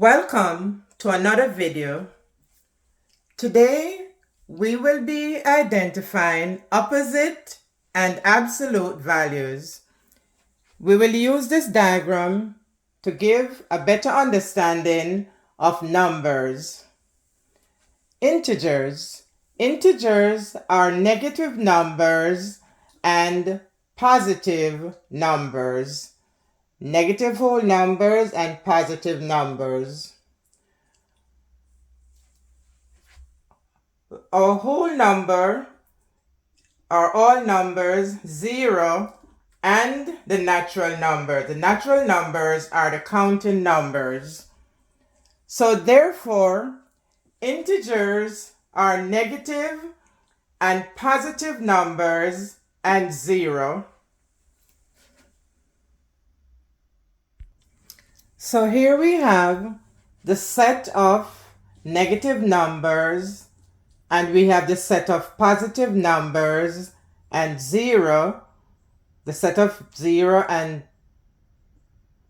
Welcome to another video. Today we will be identifying opposite and absolute values. We will use this diagram to give a better understanding of numbers. Integers. Integers are negative numbers and positive numbers. Negative whole numbers and positive numbers. Our whole number are all numbers 0 and the natural number. The natural numbers are the counting numbers. So therefore, integers are negative and positive numbers and 0. So here we have the set of negative numbers and we have the set of positive numbers and 0. The set of 0 and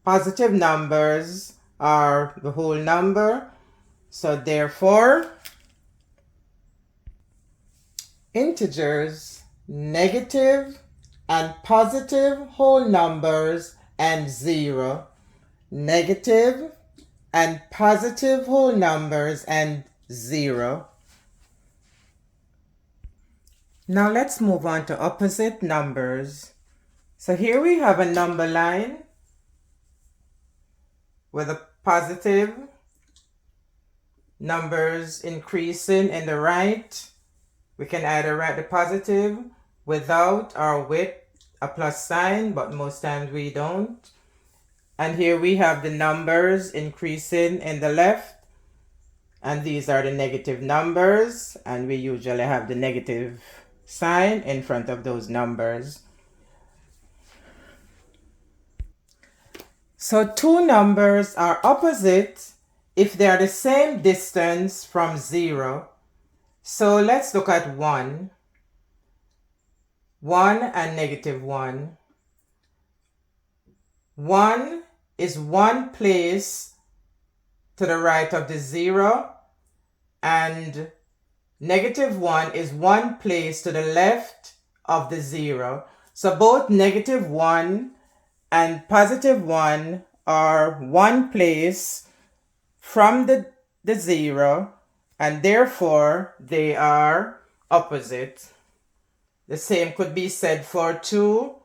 positive numbers are the whole number. So therefore, integers, negative and positive whole numbers and 0. Negative and positive whole numbers and 0. Now let's move on to opposite numbers. So here we have a number line with a positive numbers increasing in the right. We can either write the positive without or with a plus sign, but most times we don't. And here we have the numbers increasing in the left. And these are the negative numbers. And we usually have the negative sign in front of those numbers. So two numbers are opposite if they are the same distance from 0. So let's look at 1. 1 and negative 1. 1 is one place to the right of the 0, and negative 1 is one place to the left of the 0. So both negative 1 and positive 1 are one place from the 0, and therefore they are opposite. The same could be said for 2.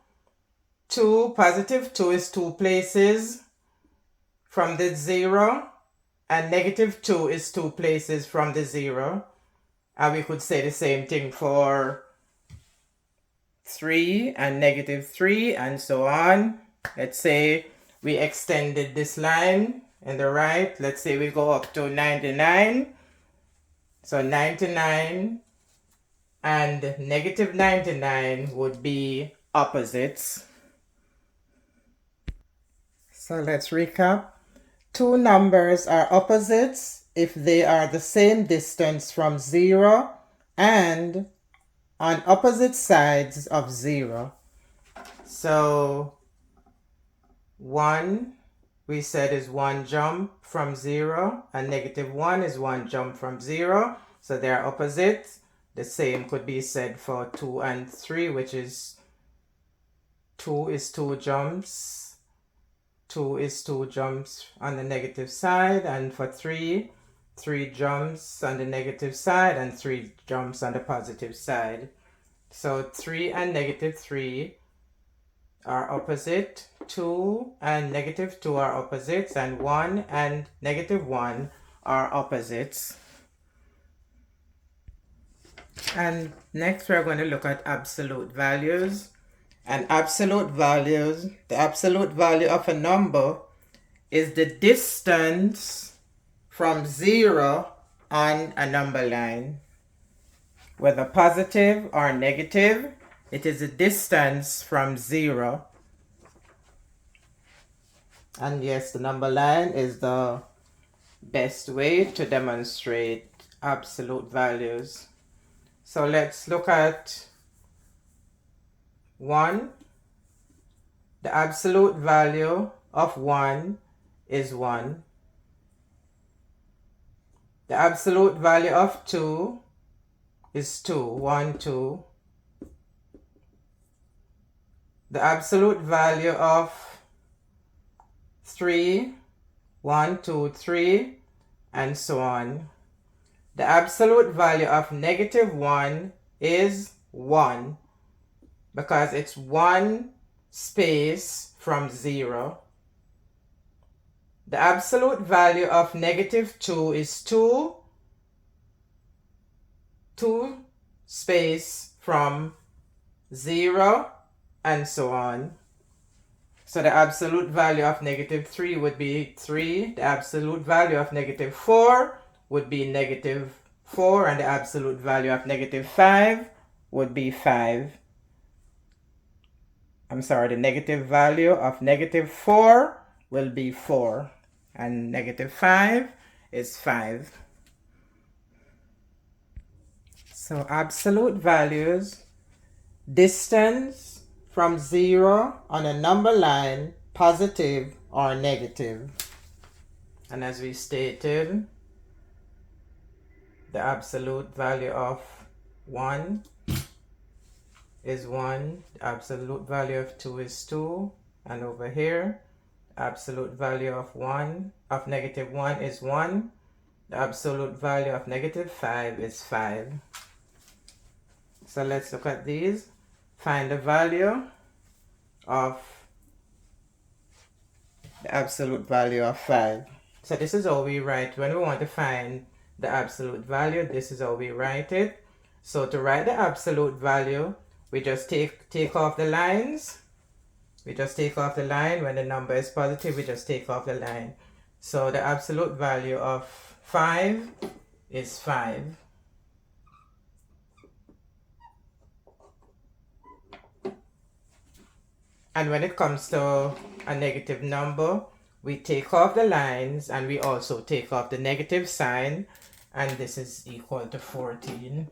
2, positive 2 is two places from the 0, and negative 2 is two places from the 0. And we could say the same thing for 3 and negative 3 and so on. Let's say we extended this line in the right. Let's say we go up to 99. So 99 and negative 99 would be opposites. So let's recap. Two numbers are opposites if they are the same distance from 0 and on opposite sides of 0. So 1 we said is one jump from 0, and negative 1 is one jump from 0. So they are opposite. The same could be said for 2 and 3, which is 2 is two jumps. 2 is two jumps on the negative side, and for 3, 3 jumps on the negative side and 3 jumps on the positive side. So 3 and negative 3 are opposite. 2 and negative 2 are opposites, and 1 and negative 1 are opposites. And next we're going to look at absolute values. And absolute values, the absolute value of a number is the distance from 0 on a number line. Whether positive or negative, it is the distance from 0. And yes, the number line is the best way to demonstrate absolute values. So let's look at 1. The absolute value of 1 is 1. The absolute value of 2 is 2. 1, 2. The absolute value of 3, 1, 2, 3, and so on. The absolute value of -1 is 1 because it's 1 space from 0. The absolute value of -2 is 2 space from 0, and so on. So the absolute value of -3 would be 3. The absolute value of -4 would be -4, and the absolute value of -5 would be 5. I'm sorry, the negative value of -4 will be 4, and -5 is 5. So absolute values, distance from 0 on a number line, positive or negative. And as we stated, the absolute value of 1 is 1, the absolute value of 2 is 2, and over here, absolute value of -1 is 1, the absolute value of -5 is 5. So let's look at these. Find the value of the absolute value of 5. So this is how we write when we want to find the absolute value. This is how we write it. So to write the absolute value, we just take off the lines. We just take off the line. When the number is positive, we just take off the line. So the absolute value of 5 is 5. And when it comes to a negative number, we take off the lines and we also take off the negative sign, and this is equal to 14.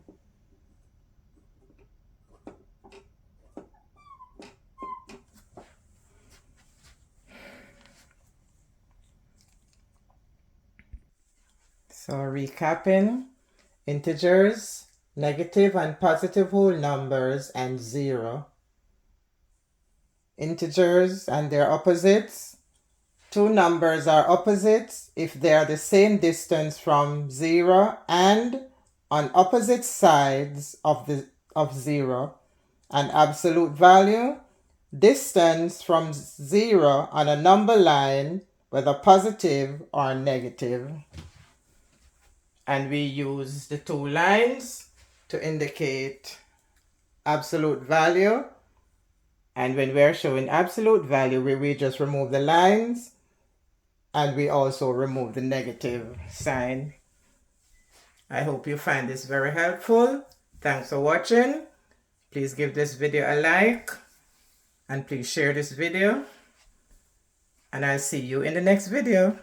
So recapping, integers, negative and positive whole numbers, and 0. Integers and their opposites. Two numbers are opposites if they are the same distance from 0 and on opposite sides of 0. An absolute value, distance from 0 on a number line, whether positive or negative. And we use the two lines to indicate absolute value. And when we're showing absolute value, we just remove the lines, and we also remove the negative sign. I hope you find this very helpful. Thanks for watching. Please give this video a like, and please share this video. And I'll see you in the next video.